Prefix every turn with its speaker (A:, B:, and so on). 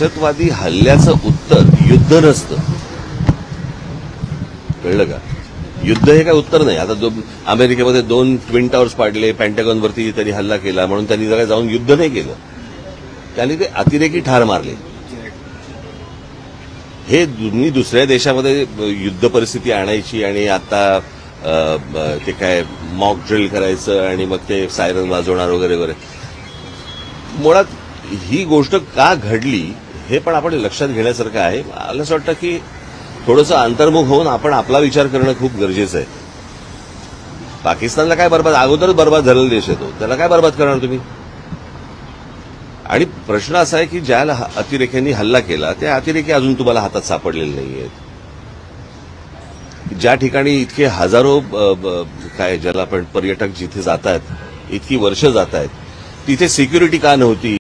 A: दहशतवादी हल्ल्याचं उत्तर युद्ध नसतं, कळलं का? युद्ध हे काय उत्तर नाही. आता अमेरिकेमध्ये 2 ट्विन टावर्स पाडले, पेंटागॉनवरती त्यांनी हल्ला केला म्हणून त्यांनी जरा जाऊन युद्ध नाही केलं, त्यांनी ते अतिरेकी ठार मारले. हे तुम्ही दुसऱ्या देशामध्ये युद्ध परिस्थिती आणायची आणि आता ते काय मॉक ड्रिल करायचं आणि मग ते सायरन वाजवणार वगैरे वगैरे. मुळात ही गोष्ट का घडली हे पण आपण लक्षात घेण्यासारखं आहे. मला असं वाटतं की थोडंसं अंतर्मुख होऊन आपण आपला विचार करणं खूप गरजेचं आहे. पाकिस्तानला काय बरबाद, अगोदरच बरबाद झालेला देश आहे तो, त्याला काय बरबाद करणार तुम्ही? आणि प्रश्न असा आहे की ज्या अतिरेक्यांनी हल्ला केला त्या अतिरेकी अजून तुम्हाला हातात सापडलेले नाहीयेत. ज्या ठिकाणी इतके हजारो काय ज्याला आपण पर्यटक जिथे जात आहेत, इतकी वर्ष जात आहेत, तिथे सिक्युरिटी का नव्हती?